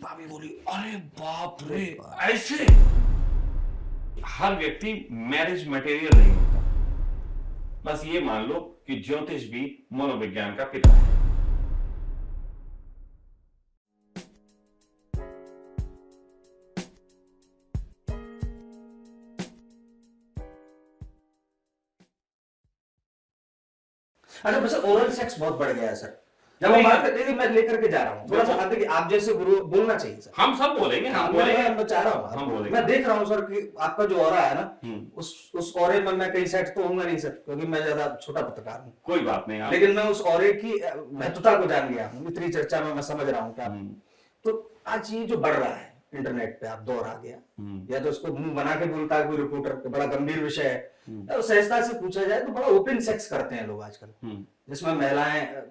भाभी बोली, अरे बाप रे, ऐसे? हर व्यक्ति मैरिज मटेरियल नहीं होता। बस ये मान लो कि ज्योतिष भी मनोविज्ञान का पिता है। अच्छा बस ओरल सेक्स बहुत बढ़ गया है सर। जब हम बात करते हैं, मैं लेकर के जा रहा हूँ थोड़ा सा आगे, आप जैसे गुरु बोलना चाहिए सर। हम सब बोलेंगे, हम बोलेंगे, मैं चाह रहा हूँ, हम बोलेंगे। मैं देख रहा हूँ सर कि आपका जो ऑरा है ना, उस ऑरे में मैं कहीं सेट तो होऊंगा नहीं सर, क्योंकि मैं ज्यादा छोटा पत्रकार हूँ। कोई बात नहीं, लेकिन मैं उस ऑरे की महत्वता को जान गया हूँ, इतनी चर्चा में मैं समझ रहा हूँ क्या। तो आज ये जो बढ़ रहा है इंटरनेट पे, आप दौर आ गया, या तो उसको मुंह बना के बोलता है कोई रिपोर्टर, बड़ा गंभीर विषय है, तो सहजता से पूछा जाए तो बड़ा ओपन सेक्स करते हैं लोग आजकल, जिसमें महिलाएं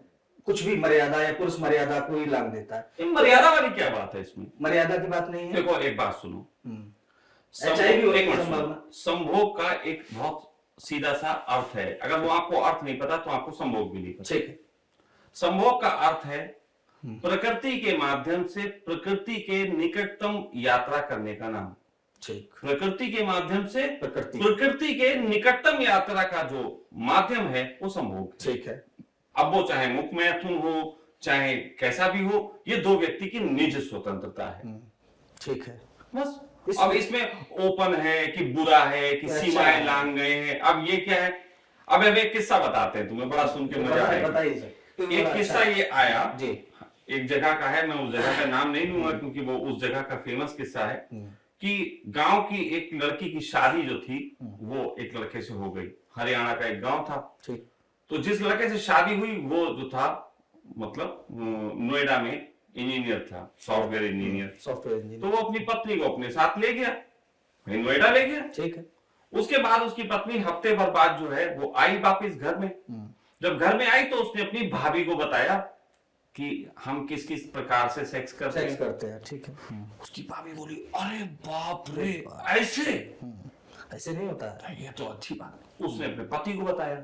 कुछ भी मर्यादा या पुरुष मर्यादा को ही लांग देता है। मर्यादा वाली क्या बात है इसमें? मर्यादा की बात नहीं है। देखो एक बात सुनो, संभोग का एक बहुत सीधा सा अर्थ है। अगर वो आपको अर्थ नहीं पता तो आपको संभोग भी नहीं पता। ठीक है। संभोग का अर्थ है प्रकृति के माध्यम से प्रकृति के निकटतम यात्रा करने का नाम। ठीक। प्रकृति के माध्यम से प्रकृति के निकटतम यात्रा का जो माध्यम है वो संभोग। ठीक है। अब वो चाहे मुख मैथुन हो, चाहे कैसा भी हो, ये दो व्यक्ति की निज स्वतंत्रता है। ठीक है। बस अब इसमें ओपन है कि बुरा है कि सीमाएं लांग गए हैं, अब ये क्या है? अब एक किस्सा बताते हैं तुम्हें, बड़ा सुन के मजा आएगा। बताइए सर। एक किस्सा ये आया जी, एक जगह का है, मैं उस जगह का नाम नहीं लूंगा क्योंकि वो उस जगह का फेमस किस्सा है कि गांव की एक लड़की की शादी जो थी वो एक लड़के से हो गई। हरियाणा का एक गांव था। ठीक। तो जिस लड़के से शादी हुई वो जो था मतलब नोएडा में इंजीनियर था, सॉफ्टवेयर इंजीनियर। तो वो अपनी पत्नी को अपने साथ ले गया, नोएडा ले गया। ठीक है। उसके बाद उसकी पत्नी हफ्ते भर बाद जो है वो आई वापिस घर में। जब घर में आई तो उसने अपनी भाभी को बताया कि हम किस किस प्रकार से सेक्स करते हैं। ठीक है। उसकी भाभी बोली, अरे बाप रे, ऐसे? ऐसे नहीं होता है। ये तो अच्छी बात है। उसने अपने पति को बताया,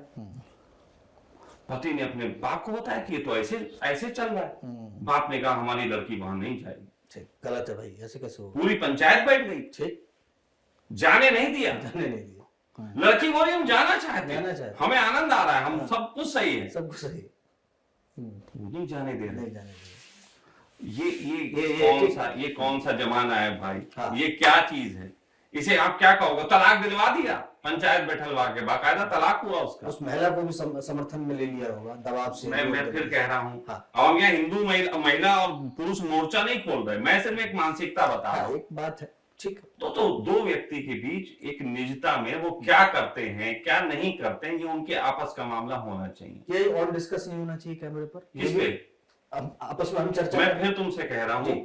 पति ने अपने बाप को बताया कि ये तो ऐसे ऐसे चल रहा है। बाप ने कहा हमारी लड़की वहां नहीं जाएगी। ठीक, गलत है भाई, ऐसे कैसे होगा? पूरी पंचायत बैठ गई। ठीक, जाने नहीं दिया। लड़की बोली हम जाना चाहते हैं, हमें आनंद आ रहा है, हम सब कुछ सही है, सब कुछ सही है। नहीं जाने दे रहे। ये कौन सा जमाना है भाई? हाँ। ये क्या चीज है? इसे आप क्या कहोगे? तलाक दिलवा दिया, पंचायत बैठलवा के, बाकायदा तलाक हुआ उसका। उस महिला को भी समर्थन में ले लिया होगा दबाव से। मैं फिर कह रहा हूँ। हाँ। और यहाँ हिंदू महिला और पुरुष मोर्चा नहीं खोल रहे, मैं सिर्फ एक मानसिकता बता रहा हूँ। एक बात है। ठीक है। तो दो व्यक्ति के बीच एक निजता में वो क्या करते हैं क्या नहीं करते हैं, ये उनके आपस का मामला होना चाहिए। ये और डिस्कस नहीं होना चाहिए कैमरे पर? किस पे? आपस में हम चर्चा। मैं फिर तुमसे कह रहा हूँ,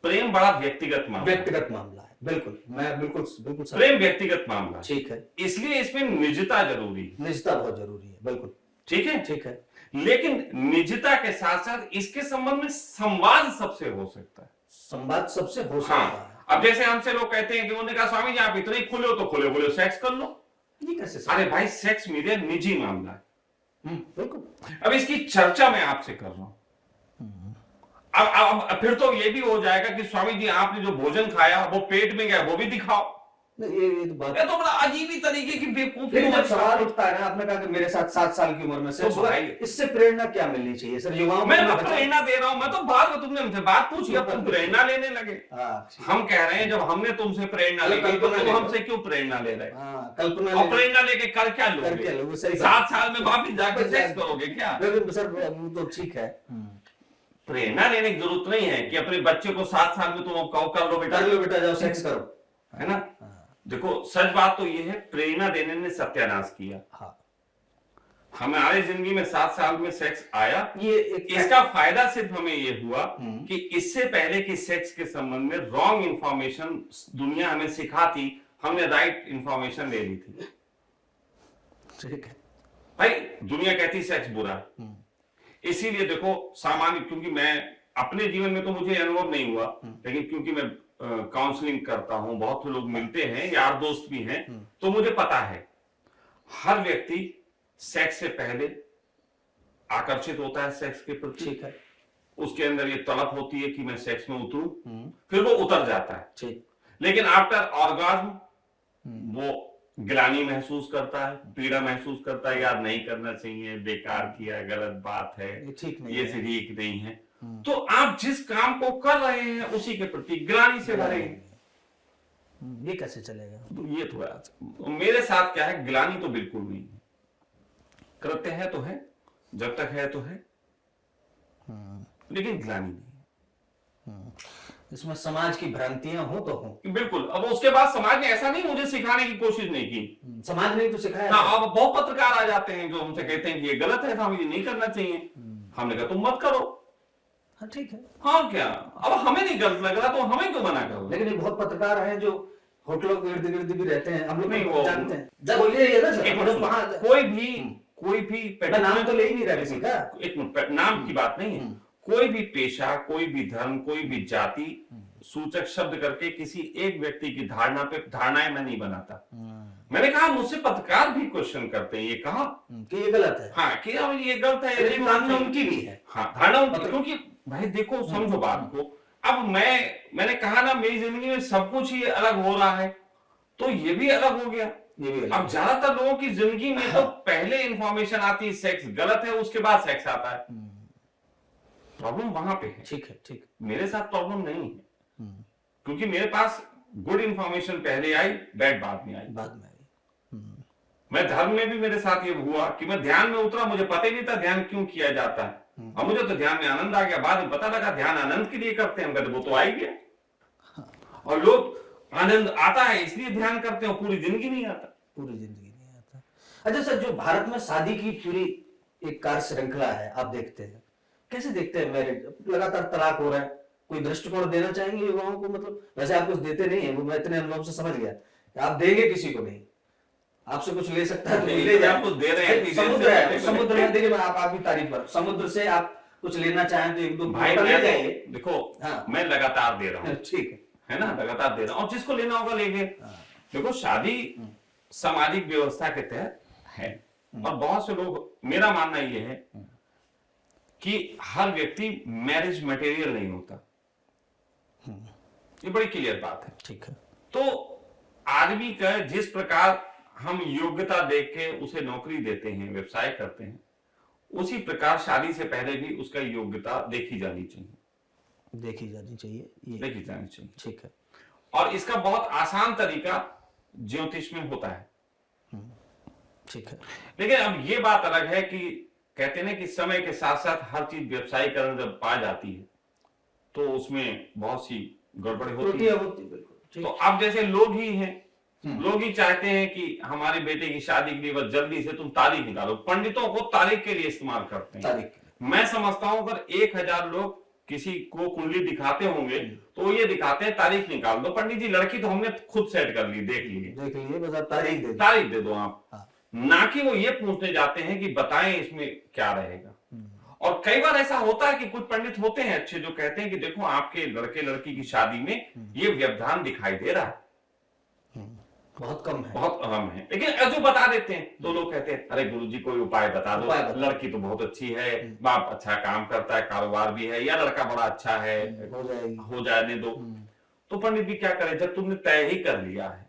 प्रेम बड़ा व्यक्तिगत मामला है। बिल्कुल, मैं बिल्कुल प्रेम व्यक्तिगत मामला। ठीक है। इसलिए इसमें निजता जरूरी है। निजता बहुत जरूरी है। बिल्कुल ठीक है। ठीक है। लेकिन निजता के साथ साथ इसके संबंध में संवाद सबसे हो सकता है। संवाद सबसे हो सकता है। अब जैसे हमसे लोग कहते हैं कि उन्होंने कहा स्वामी जी आप इतने खुले हो तो खुले बोले सेक्स कर लो। ये कैसे? अरे भाई सेक्स मेरे निजी मामला है। बिल्कुल। अब इसकी चर्चा मैं आपसे कर रहा हूं। अब फिर तो ये भी हो जाएगा कि स्वामी जी आपने जो भोजन खाया वो पेट में गया वो भी दिखाओ। ये तो बड़ा अजीब ही तरीके की बेवकूफी। जब सवाल उठता है ना, आपने कहा कि मेरे साथ 7 साल की उम्र में से तो इससे प्रेरणा क्या मिलनी चाहिए सर युवाओं? मैं प्रेरणा दे रहा हूं, मैं तो बाद में तुमने हमसे बात पूछी अब तुम प्रेरणा लेने लगे। हम कह रहे हैं जब हमने तुमसे प्रेरणा ली तो तुम हमसे क्यों प्रेरणा ले रहे? कल्पना और प्रेरणा लेके कर क्या लोगे? 7 साल में वापिस जाकर सेक्स करोगे क्या? सर तो ठीक है, प्रेरणा लेने की जरूरत नहीं है कि अपने बच्चे को 7 साल में तुम कहो कर लो बेटा जाओ सेक्स करो, है ना? देखो सच बात तो ये है प्रेरणा देने ने सत्यानाश किया। हाँ। हमारे जिंदगी में 7 साल में सेक्स आया, ये इसका फायदा सिर्फ हमें ये हुआ कि इससे पहले की सेक्स के संबंध में रॉन्ग इंफॉर्मेशन दुनिया हमें सिखाती, हमने राइट इंफॉर्मेशन ले ली थी। ठीक है भाई, दुनिया कहती सेक्स बुरा, इसीलिए देखो सामान्य, क्योंकि मैं अपने जीवन में तो मुझे अनुभव नहीं हुआ, लेकिन क्योंकि मैं काउंसलिंग करता हूं, बहुत से लोग मिलते हैं, यार दोस्त भी हैं, तो मुझे पता है हर व्यक्ति सेक्स से पहले आकर्षित होता है सेक्स के प्रति। ठीक है। उसके अंदर ये तड़प होती है कि मैं सेक्स में उतरूं, फिर वो उतर जाता है। ठीक। लेकिन आफ्टर ऑर्गाज्म वो ग्लानि महसूस करता है, पीड़ा महसूस करता है, यार नहीं करना चाहिए, बेकार किया, गलत बात है, ठीक नहीं ये है। ठीक नहीं है। तो आप जिस काम को कर रहे हैं उसी के प्रति ग्लानि से भरे हैं। ये कैसे चलेगा? तो ये थोड़ा मेरे साथ क्या है, ग्लानि तो बिल्कुल नहीं है। कृत्य है तो है, जब तक है तो है, लेकिन ग्लानि नहीं। इसमें समाज की भ्रांतियां हो तो हो। बिल्कुल। अब उसके बाद समाज ने ऐसा नहीं मुझे सिखाने की कोशिश नहीं की। समाज ने तो सिखाया। हाँ, अब बहुत पत्रकार आ जाते हैं जो हमसे कहते हैं कि ये गलत है, हमें ये नहीं करना चाहिए। हमने कहा तुम मत करो। हाँ ठीक है। हाँ क्या, अब हमें नहीं गलत लग रहा तो हमें क्यों मना करो? लेकिन ये बहुत पत्रकार हैं जो होटलों के इर्द गिर्द भी रहते हैं, हम लोग नहीं, नहीं वो जानते हैं। जब बोलिए ना सर, मतलब वहाँ कोई भी मैं नाम तो ले ही नहीं रहा किसी का। एक मिनट, नाम की बात नहीं है। कोई भी पेशा, कोई भी धर्म, कोई भी जाति सूचक शब्द करके किसी एक व्यक्ति की धारणा पे धारणाएं मैं नहीं बनाता। मैंने कहा मुझसे पत्रकार भी क्वेश्चन करते हैं, ये कहा कि ये गलत है। हाँ, कि अब ये गलत है, लेकिन धारणा उनकी भी है। हाँ, धारणा उनकी, क्योंकि भाई देखो समझो बात को। अब मैंने कहा ना, मेरी जिंदगी में सब कुछ ही अलग हो रहा है, तो ये भी अलग हो गया। ये भी अलग। अब ज्यादातर लोगों की जिंदगी में तो पहले इंफॉर्मेशन आती है सेक्स गलत है, उसके बाद सेक्स आता है। प्रॉब्लम वहां पे है। ठीक है, ठीक। मेरे साथ प्रॉब्लम नहीं है, क्योंकि मेरे पास गुड इंफॉर्मेशन पहले आई, बैड बाद में आई। बाद में आई। मैं धर्म में भी मेरे साथ ये हुआ कि मैं ध्यान में उतरा, मुझे पता ही नहीं था ध्यान क्यों किया जाता है। अब मुझे तो ध्यान में आनंद आ गया, बाद में पता लगा ध्यान आनंद के लिए करते हैं। वो तो आ ही गया। और लोग आनंद आता है इसलिए ध्यान करते हैं, पूरी जिंदगी नहीं आता। पूरी जिंदगी नहीं आता। अच्छा सर, जो भारत में शादी की पूरी एक कार्य श्रृंखला है, आप देखते हैं, कैसे देखते हैं? मैरिज लगातार तलाक हो रहा है, कोई दृष्टिकोण देना चाहेंगे युवाओं को? मतलब वैसे आप कुछ देते नहीं है, वो मैं इतने अनुभव से समझ गया कि आप देंगे किसी को नहीं, आपसे कुछ ले सकता है तो ले जाए। आपको दे रहे हैं, समुद्र है, समुद्र में देखिए, मैं आपकी तारीफ कर, समुद्र से आप कुछ लेना चाहें तो एक दो भाई ले जाएंगे। देखो हाँ। मैं लगातार दे रहा हूँ, ठीक है ना, लगातार दे रहा हूँ, और जिसको लेना होगा लेंगे। देखो शादी सामाजिक व्यवस्था के तहत है, और बहुत से लोग, मेरा मानना ये है कि हर व्यक्ति मैरिज मटेरियल नहीं होता, ये बड़ी क्लियर बात है। ठीक है। तो आदमी का जिस प्रकार हम योग्यता देख के उसे नौकरी देते हैं, व्यवसाय करते हैं, उसी प्रकार शादी से पहले भी उसका योग्यता देखी जानी चाहिए। देखी जानी चाहिए, ये देखी जानी चाहिए। ठीक है। और इसका बहुत आसान तरीका ज्योतिष में होता है। ठीक है। लेकिन अब ये बात अलग है कि कहते हैं ना कि समय के साथ साथ हर चीज व्यवसायीकरण जब पा जाती है तो उसमें बहुत सी गड़बड़ी होती है। बिल्कुल। तो अब जैसे लोग ही हैं, लोग ही चाहते हैं कि हमारे बेटे की शादी के लिए बस जल्दी से तुम तारीख निकालो, पंडितों को तारीख के लिए इस्तेमाल करते हैं। मैं समझता हूं अगर 1000 लोग किसी को कुंडली दिखाते होंगे तो वो ये दिखाते हैं तारीख निकाल दो। पंडित जी लड़की तो हमने खुद सेट कर ली, देख लीजिए, बस आप तारीख दे दो आप। हाँ। ना कि वो ये पूछने जाते हैं कि बताएं इसमें क्या रहेगा। और कई बार ऐसा होता है कि कुछ पंडित होते हैं अच्छे जो कहते हैं कि देखो आपके लड़के लड़की की शादी में ये व्यवधान दिखाई दे रहा है, बहुत कम है, बहुत अहम है, लेकिन जो बता देते हैं तो लोग कहते हैं अरे गुरुजी कोई उपाय बता दो, लड़की तो बहुत अच्छी है, बाप अच्छा काम करता है, कारोबार भी है, या लड़का बड़ा अच्छा है, हो जाने दो। तो पंडित भी क्या करे, जब तुमने तय ही कर लिया है,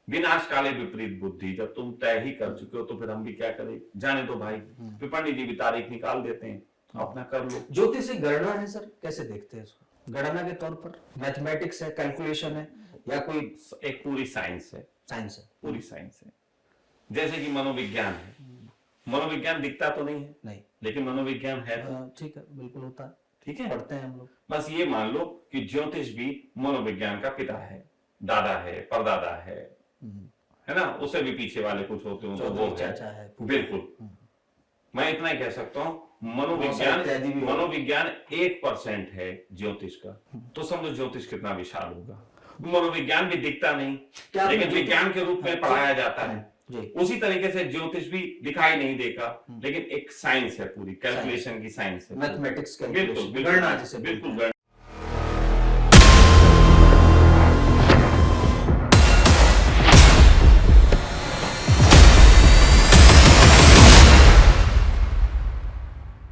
विनाश काले विपरीत बुद्धि, जब तुम तय ही कर चुके हो तो फिर हम भी क्या करें, जाने दो भाई। फिर पंडित जी भी तारीख निकाल देते हैं, अपना कर लो। ज्योतिष गणना है सर, कैसे देखते हैं इसको? गणना के तौर पर मैथमेटिक्स है, कैलकुलेशन है, या कोई एक पूरी साइंस है? साइंस है, पूरी साइंस है। जैसे कि मनोविज्ञान है, मनोविज्ञान दिखता तो नहीं है, नहीं, लेकिन मनोविज्ञान है। ठीक है, बिल्कुल होता है, ठीक है, पढ़ते हैं हम लोग। बस ये मान लो कि ज्योतिष भी मनोविज्ञान का पिता है, दादा है, परदादा है ना, उससे भी पीछे वाले कुछ होते हैं, वो चाचा है। बिल्कुल, मैं इतना ही कह सकता हूँ, मनोविज्ञान 1% है ज्योतिष का, तो समझो ज्योतिष कितना विशाल होगा। मनोविज्ञान भी दिखता नहीं, लेकिन विज्ञान के रूप में पढ़ाया जाता है। उसी तरीके से ज्योतिष भी दिखाई नहीं देगा, लेकिन एक साइंस है, पूरी कैलकुलेशन की साइंस है, मैथमेटिक्स, बिल्कुल, गणना, बिल्कुल।